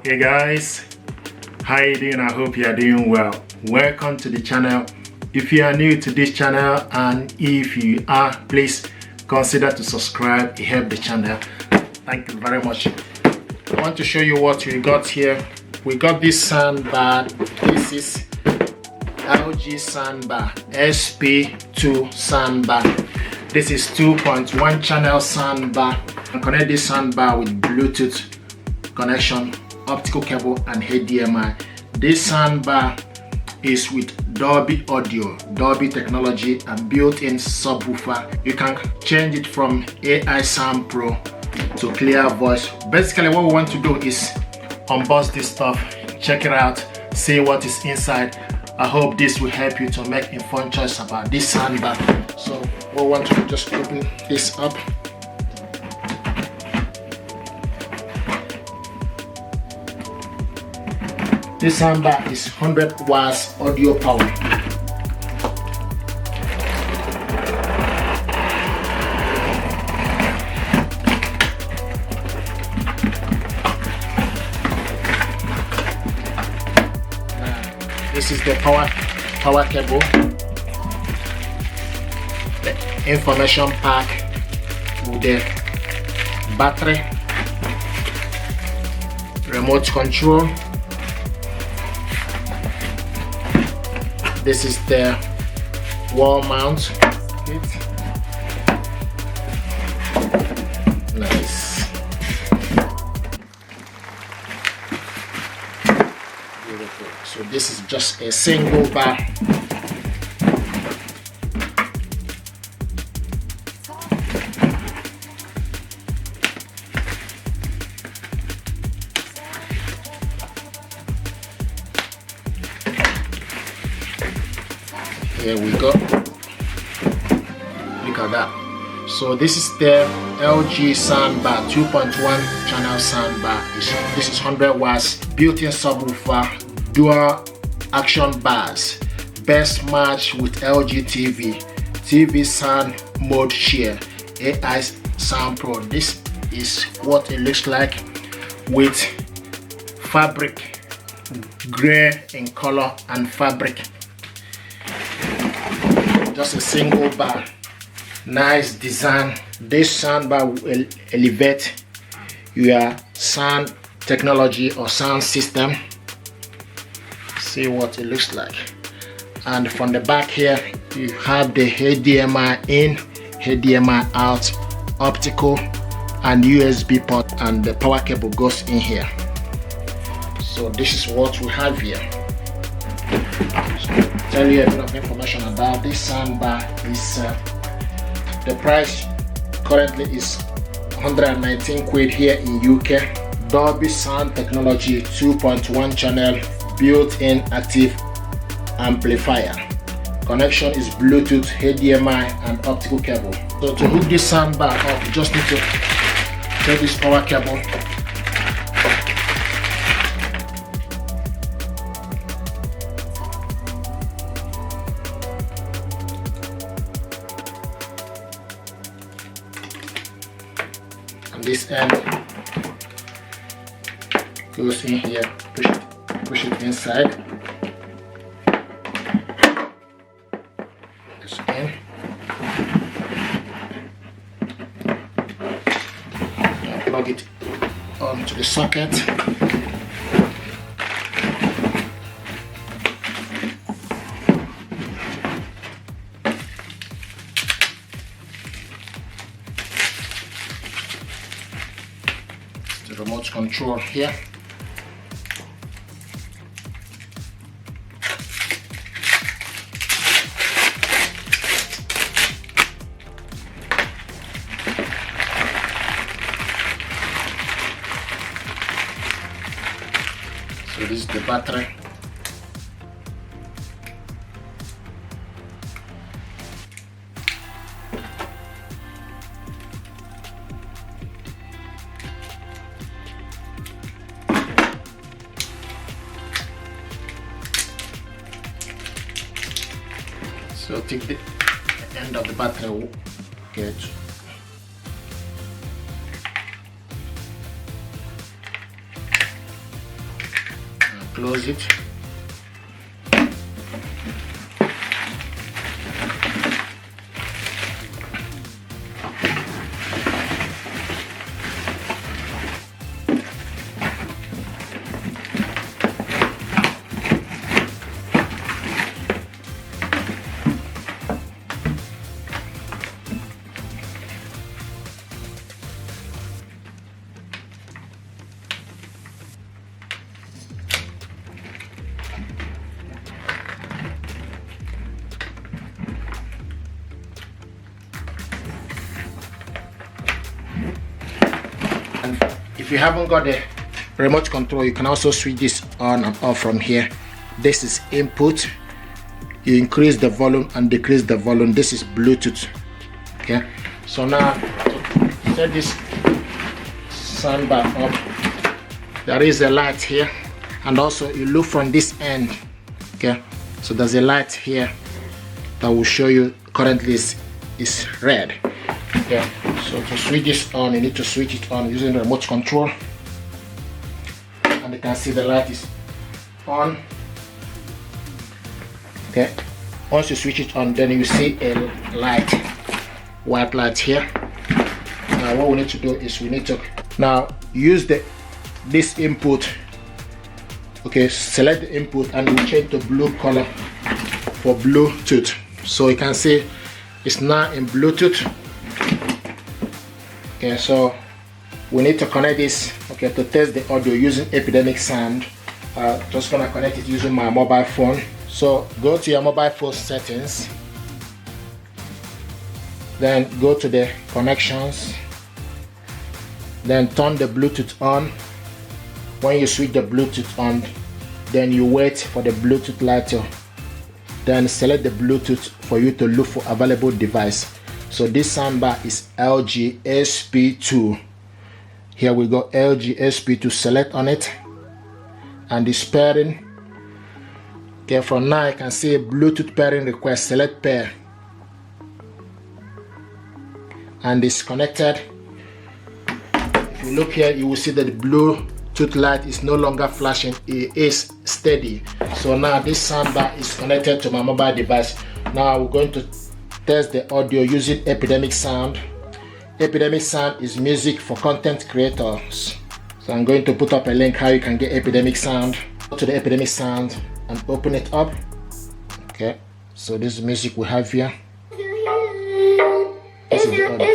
Hey guys, how you doing? I hope you are doing well. Welcome to the channel. If you are new to this channel, and if you are, please consider to subscribe. It helps the channel. Thank you very much. I want to show you what we got here. We got this soundbar. This is LG Soundbar, SP2 Soundbar. This is 2.1 channel soundbar. And connect this soundbar with Bluetooth connection, optical cable, and HDMI. This soundbar is with Dolby audio, Dolby technology, and built-in subwoofer. You can change it from AI Sound Pro to clear voice. Basically, what we want to do is unbox this stuff, check it out, see what is inside. I hope this will help you to make informed choice about this soundbar. So what we want to do, just open this up. This soundbar is 100 watts audio power. This is the power cable, the information pack with the battery, remote control. This is the wall mount kit. Nice. Beautiful. So this is just a single bar. Here we go. Look at that. So this is the LG Soundbar 2.1 channel soundbar. This is 100 watts, built-in subwoofer, dual action bars, best match with LG TV sound mode share, AI Sound Pro. This is what it looks like with fabric, gray in color and fabric. Just a single bar, nice design. This soundbar will elevate your sound technology or sound system. See what it looks like. And from the back here, you have the HDMI in, HDMI out, optical, and USB port, and the power cable goes in here. So this is what we have here. Tell you a bit of information about this soundbar. Is the price currently is 119 quid here in UK. Dolby sound technology, 2.1 channel, built-in active amplifier. Connection is Bluetooth, HDMI, and optical cable. So to hook this soundbar up, you just need to take this power cable. This end goes in here, push it inside. This in. Now plug it onto the socket. The remote control here. So this is the battery. So take the end of the battery, get close it. And if you haven't got the remote control, you can also switch this on and off from here. This is input. You increase the volume and decrease the volume. This is Bluetooth. Okay, so now to set this soundbar up, there is a light here, and also you look from this end. Okay, so there's a light here that will show you currently is red. Okay, so to switch this on, you need to switch it on using the remote control, and you can see the light is on. Okay, once you switch it on, then you see a light, white light here. Now what we need to do is we need to now use this input. Okay, select the input and we change to blue color for Bluetooth. So you can see it's now in Bluetooth. Okay, so we need to connect this, okay, to test the audio using Epidemic Sound. Just gonna connect it using my mobile phone. So go to your mobile phone settings, then go to the connections, then turn the Bluetooth on. When you switch the Bluetooth on, then you wait for the Bluetooth light to, then select the Bluetooth for you to look for available device. So this soundbar is LG SP2. Here we go, LG SP2, select on it, and this pairing. Okay, from now you can see Bluetooth pairing request, select pair, and it's connected. If you look here, you will see that the Bluetooth light is no longer flashing, it is steady. So now this soundbar is connected to my mobile device. Now we're going to test the audio using Epidemic Sound. Epidemic Sound is music for content creators. So I'm going to put up a link how you can get Epidemic Sound. Go to the Epidemic Sound and open it up. Okay, so this is music we have here. This is the audio.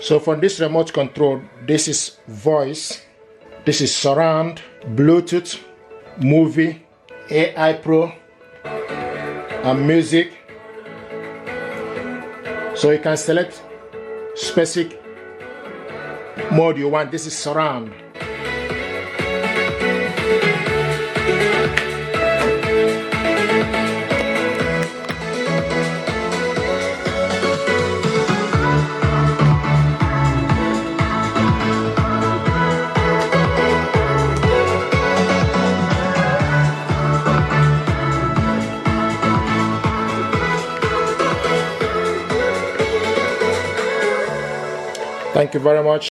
So for this remote control, this is voice, this is surround, Bluetooth, movie, AI Pro, and music. So you can select specific mode you want. This is surround. Thank you very much.